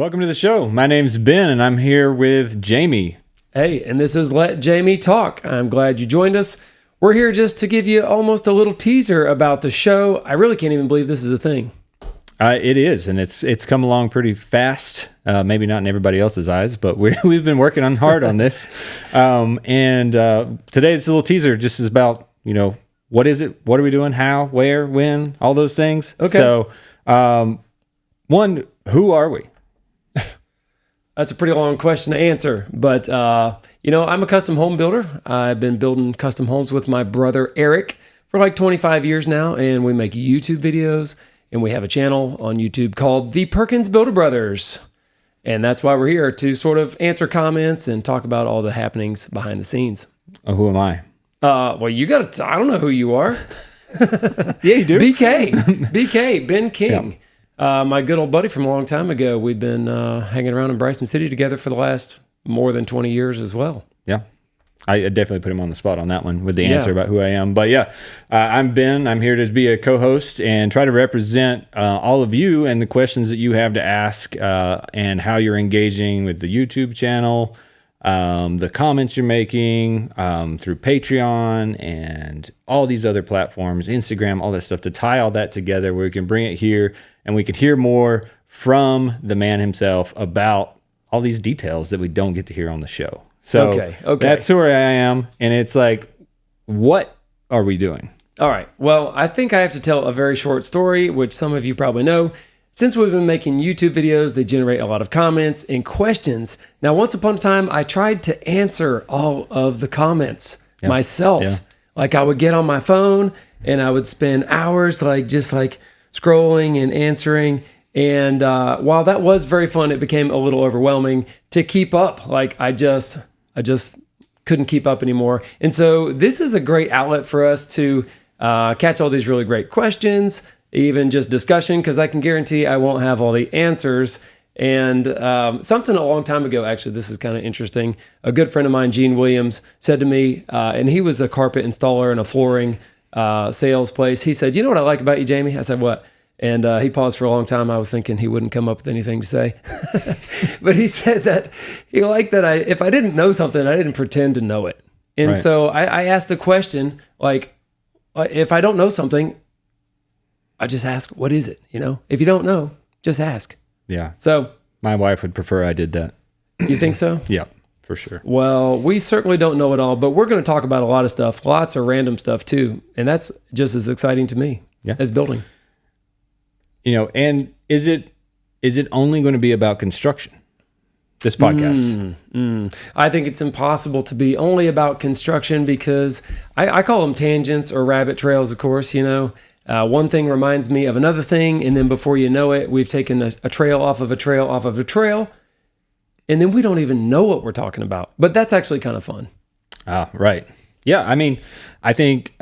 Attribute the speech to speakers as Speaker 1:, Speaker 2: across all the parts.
Speaker 1: Welcome to the show. My name's Ben, and I'm here with Jamie.
Speaker 2: Hey, and this is Let Jaime Talk. I'm glad you joined us. We're here just to give you almost a little teaser about the show. I really can't even believe this is a thing.
Speaker 1: It is, and it's come along pretty fast. Maybe not in everybody else's eyes, but we've been working hard on this. And today's little teaser just is about, what is it? What are we doing? How? Where? When? All those things.
Speaker 2: Okay.
Speaker 1: So, one, who are we?
Speaker 2: That's a pretty long question to answer, but I'm a custom home builder. I've been building custom homes with my brother Eric for like 25 years now, and we make YouTube videos, and we have a channel on YouTube called The Perkins Builder Brothers, and that's why we're here to sort of answer comments and talk about all the happenings behind the scenes.
Speaker 1: Oh, who am I?
Speaker 2: Well, you got to. I don't know who you are.
Speaker 1: Yeah, you do.
Speaker 2: BK, Ben King. Yeah. My good old buddy from a long time ago. We've been hanging around in Bryson City together for the last more than 20 years as well.
Speaker 1: Yeah. I definitely put him on the spot on that one with the answer about who I am. But yeah, I'm Ben. I'm here to be a co-host and try to represent all of you and the questions that you have to ask and how you're engaging with the YouTube channel, the comments you're making through Patreon and all these other platforms, Instagram, all that stuff, to tie all that together where we can bring it here and we can hear more from the man himself about all these details that we don't get to hear on the show. So
Speaker 2: okay.
Speaker 1: That's who I am. And it's like, what are we doing?
Speaker 2: All right. Well, I think I have to tell a very short story, which some of you probably know. Since we've been making YouTube videos, they generate a lot of comments and questions. Now, once upon a time, I tried to answer all of the comments myself. Yeah. Like I would get on my phone and I would spend hours just scrolling and answering. And while that was very fun, it became a little overwhelming to keep up. Like I just couldn't keep up anymore. And so this is a great outlet for us to catch all these really great questions, even just discussion, because I can guarantee I won't have all the answers. And something a long time ago, actually, this is kind of interesting. A good friend of mine, Gene Williams, said to me, and he was a carpet installer in a flooring sales place. He said, "You know what I like about you, Jamie?" I said, "What?" And he paused for a long time. I was thinking he wouldn't come up with anything to say. But he said that he liked that if I didn't know something, I didn't pretend to know it. And so I asked the question, like, if I don't know something, I just ask, what is it? If you don't know, just ask.
Speaker 1: Yeah.
Speaker 2: So
Speaker 1: my wife would prefer I did that.
Speaker 2: You think so?
Speaker 1: Yeah, for sure.
Speaker 2: Well, we certainly don't know it all, but we're going to talk about a lot of stuff, lots of random stuff too. And that's just as exciting to me as building.
Speaker 1: And is it only going to be about construction, this podcast?
Speaker 2: I think it's impossible to be only about construction because I call them tangents or rabbit trails, of course. One thing reminds me of another thing, and then before you know it, we've taken a trail off of a trail off of a trail, and then we don't even know what we're talking about. But that's actually kind of fun.
Speaker 1: Right. Yeah, I think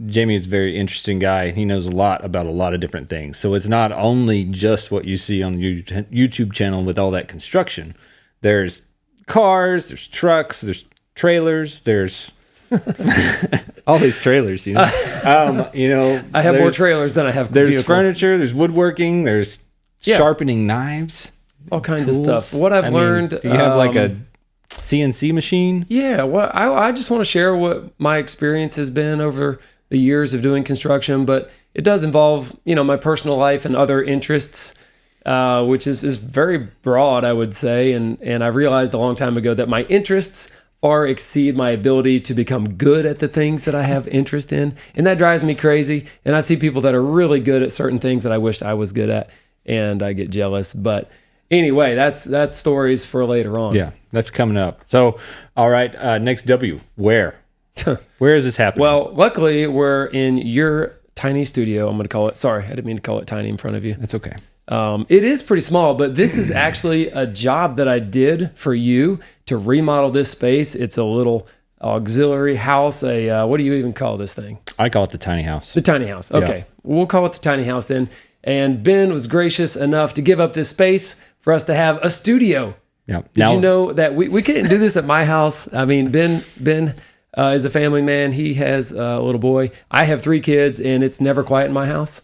Speaker 1: Jamie is a very interesting guy. He knows a lot about a lot of different things. So it's not only just what you see on the YouTube channel with all that construction. There's cars, there's trucks, there's trailers, there's all these trailers, I
Speaker 2: have more trailers than I have
Speaker 1: There's
Speaker 2: vehicles.
Speaker 1: Furniture, there's woodworking, there's sharpening knives.
Speaker 2: All kinds of stuff. What I've learned...
Speaker 1: Do you have like a CNC machine?
Speaker 2: Yeah, well, I just want to share what my experience has been over the years of doing construction, but it does involve, my personal life and other interests, which is very broad, I would say. And I realized a long time ago that my interests far exceed my ability to become good at the things that I have interest in. And that drives me crazy. And I see people that are really good at certain things that I wish I was good at, and I get jealous. But anyway, that's stories for later on.
Speaker 1: Yeah, that's coming up. So, all right, next W, where? Where is this happening?
Speaker 2: Well, luckily, we're in your tiny studio. I'm going to call it. Sorry, I didn't mean to call it tiny in front of you.
Speaker 1: That's okay.
Speaker 2: It is pretty small, but this is actually a job that I did for you to remodel this space. It's a little auxiliary house. What do you even call this thing?
Speaker 1: I call it the tiny house.
Speaker 2: The tiny house. Okay. Yeah. We'll call it the tiny house then. And Ben was gracious enough to give up this space for us to have a studio.
Speaker 1: Yeah.
Speaker 2: Did you know that we couldn't do this at my house? I mean, Ben is a family man. He has a little boy. I have 3 kids, and it's never quiet in my house.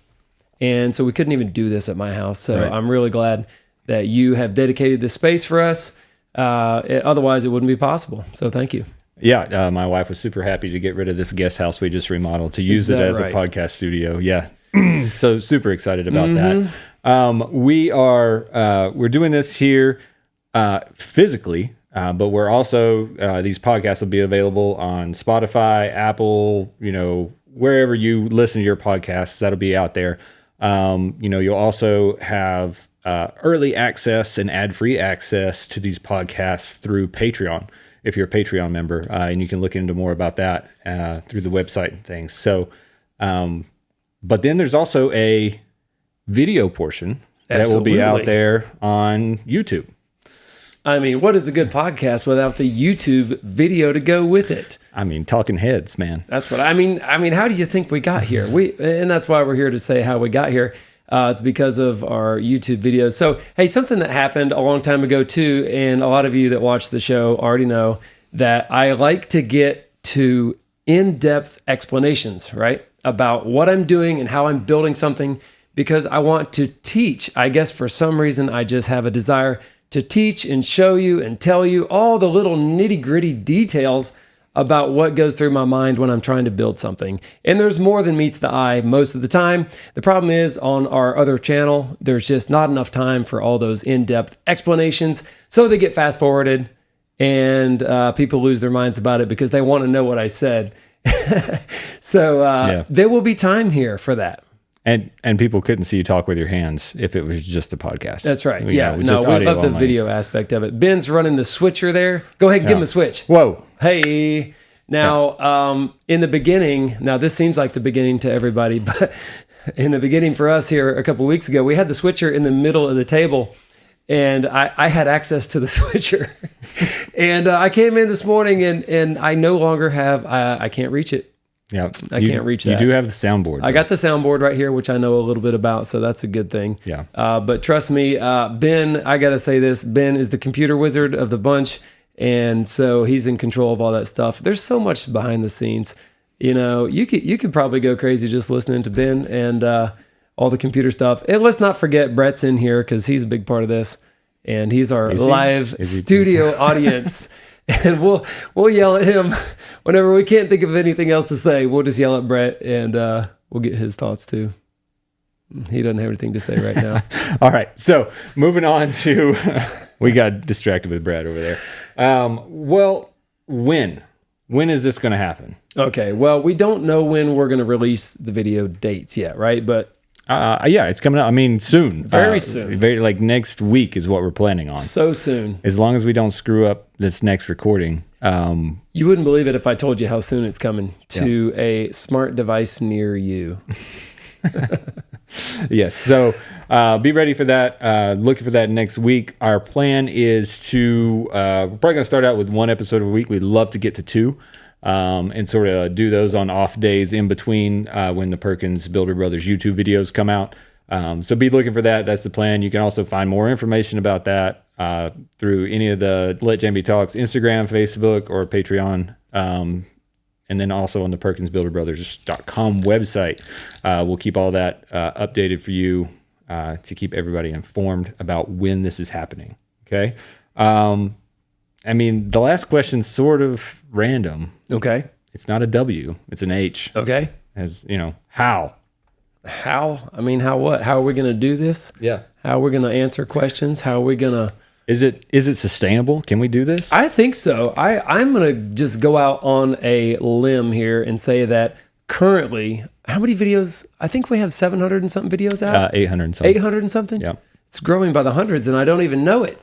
Speaker 2: And so we couldn't even do this at my house. So I'm really glad that you have dedicated this space for us. Otherwise, it wouldn't be possible. So thank you.
Speaker 1: Yeah, my wife was super happy to get rid of this guest house we just remodeled to use it as a podcast studio. Yeah, so super excited about that. We're doing this here physically, but we're also these podcasts will be available on Spotify, Apple, wherever you listen to your podcasts. That'll be out there. You'll also have early access and ad-free access to these podcasts through Patreon if you're a Patreon member, and you can look into more about that through the website and things. So, but then there's also a video portion that will be out there on YouTube.
Speaker 2: I mean, what is a good podcast without the YouTube video to go with it?
Speaker 1: I mean, talking heads, man.
Speaker 2: That's what I mean. How do you think we got here? And that's why we're here to say how we got here. It's because of our YouTube videos. So, hey, something that happened a long time ago too, and a lot of you that watch the show already know that I like to get to in-depth explanations, right? About what I'm doing and how I'm building something, because I want to teach. I guess for some reason, I just have a desire to teach and show you and tell you all the little nitty-gritty details about what goes through my mind when I'm trying to build something. And there's more than meets the eye most of the time. The problem is on our other channel, there's just not enough time for all those in-depth explanations. So they get fast forwarded and people lose their minds about it because they want to know what I said. So there will be time here for that.
Speaker 1: And people couldn't see you talk with your hands if it was just a podcast.
Speaker 2: That's right. We love the video aspect of it. Ben's running the switcher there. Go ahead and give him a switch.
Speaker 1: Whoa.
Speaker 2: Hey. Now, in the beginning, now this seems like the beginning to everybody, but in the beginning for us here a couple of weeks ago, we had the switcher in the middle of the table, and I had access to the switcher. And I came in this morning, and I no longer have, I can't reach it.
Speaker 1: Yeah,
Speaker 2: I can't reach that.
Speaker 1: You do have the soundboard.
Speaker 2: I got the soundboard right here, which I know a little bit about, so that's a good thing.
Speaker 1: Yeah.
Speaker 2: But trust me, Ben, I got to say this, Ben is the computer wizard of the bunch, and so he's in control of all that stuff. There's so much behind the scenes. You could probably go crazy just listening to Ben and all the computer stuff. And let's not forget Brett's in here because he's a big part of this, and he's our live studio audience. And we'll yell at him whenever we can't think of anything else to say. We'll just yell at Brett, and we'll get his thoughts too. He doesn't have anything to say right now.
Speaker 1: All right, so moving on to we got distracted with Brad over there. Well, when is this going to happen?
Speaker 2: Okay, well, we don't know when we're going to release the video dates yet, right? But
Speaker 1: it's coming out. I mean, soon.
Speaker 2: Very soon.
Speaker 1: Like next week is what we're planning on.
Speaker 2: So soon.
Speaker 1: As long as we don't screw up this next recording.
Speaker 2: You wouldn't believe it if I told you how soon it's coming to a smart device near you.
Speaker 1: Yes. So be ready for that. Looking for that next week. Our plan is to, we're probably going to start out with one episode a week. We'd love to get to 2. And sort of do those on off days in between when the Perkins Builder Brothers YouTube videos come out. So be looking for that. That's the plan. You can also find more information about that through any of the Let Jaime Talks Instagram, Facebook, or Patreon. And then also on the PerkinsBuilderBrothers.com website. We'll keep all that updated for you to keep everybody informed about when this is happening. Okay. I mean, the last question's sort of random.
Speaker 2: Okay.
Speaker 1: It's not a W. It's an H.
Speaker 2: Okay.
Speaker 1: As, how?
Speaker 2: How? I mean, how what? How are we going to do this?
Speaker 1: Yeah.
Speaker 2: How are we going to answer questions? How are we going to...
Speaker 1: Is it sustainable? Can we do this?
Speaker 2: I think so. I'm going to just go out on a limb here and say that currently, how many videos? I think we have 700 and something videos out.
Speaker 1: 800 and something.
Speaker 2: 800 and something?
Speaker 1: Yeah.
Speaker 2: It's growing by the hundreds, and I don't even know it.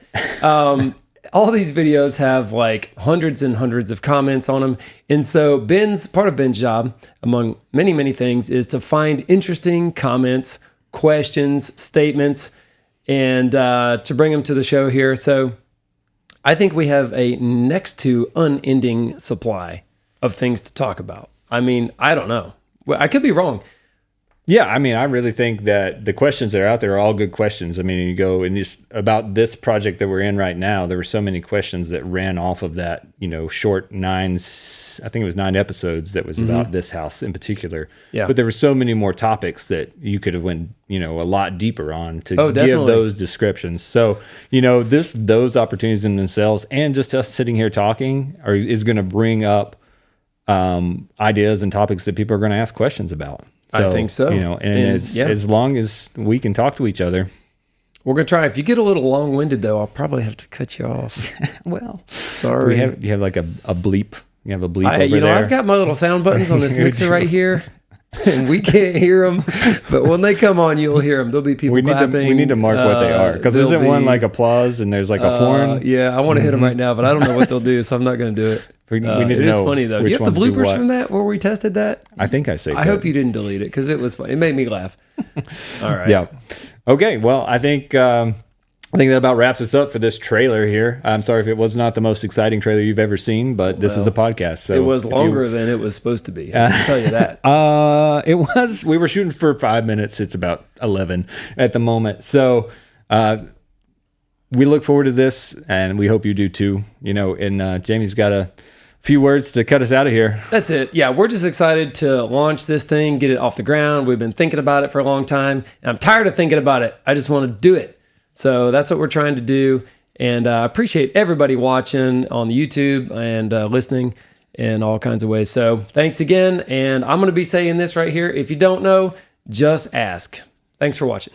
Speaker 2: All these videos have like hundreds and hundreds of comments on them. And so part of Ben's job, among many, many things, is to find interesting comments, questions, statements, and to bring them to the show here. So I think we have a next to unending supply of things to talk about. I mean, I don't know. Well, I could be wrong.
Speaker 1: Yeah, I mean, I really think that the questions that are out there are all good questions. I mean, you go and about this project that we're in right now, there were so many questions that ran off of that, short 9 was, I think it was 9 episodes that was about this house in particular.
Speaker 2: Yeah.
Speaker 1: But there were so many more topics that you could have went, a lot deeper on to give
Speaker 2: definitely.
Speaker 1: those descriptions. So, those opportunities in themselves, and just us sitting here talking is going to bring up ideas and topics that people are going to ask questions about. So,
Speaker 2: I think so.
Speaker 1: As long as we can talk to each other.
Speaker 2: We're going to try. If you get a little long-winded, though, I'll probably have to cut you off.
Speaker 1: Well,
Speaker 2: sorry.
Speaker 1: You have like a bleep. You have a bleep over there.
Speaker 2: I've got my little sound buttons on this mixer right here, and we can't hear them. But when they come on, you'll hear them. There'll be people clapping.
Speaker 1: We need to mark what they are, because isn't one like applause and there's like a horn?
Speaker 2: Yeah, I want to hit them right now, but I don't know what they'll do, so I'm not going to do it.
Speaker 1: We need to
Speaker 2: it
Speaker 1: know
Speaker 2: is funny, though. Do you have the bloopers from that where we tested that?
Speaker 1: I think I saved
Speaker 2: I hope you didn't delete it, because it was fun. It made me laugh. All right.
Speaker 1: Yeah. Okay, well, I think that about wraps us up for this trailer here. I'm sorry if it was not the most exciting trailer you've ever seen, but this is a podcast. So
Speaker 2: it was longer than it was supposed to be. I can tell you that.
Speaker 1: It was. We were shooting for 5 minutes. It's about 11 at the moment. So we look forward to this, and we hope you do too. And Jamie's got a few words to cut us out of here.
Speaker 2: That's it. Yeah, we're just excited to launch this thing, get it off the ground. We've been thinking about it for a long time, and I'm tired of thinking about it. I just want to do it. So that's what we're trying to do. And I appreciate everybody watching on the YouTube and listening in all kinds of ways. So thanks again. And I'm going to be saying this right here. If you don't know, just ask. Thanks for watching.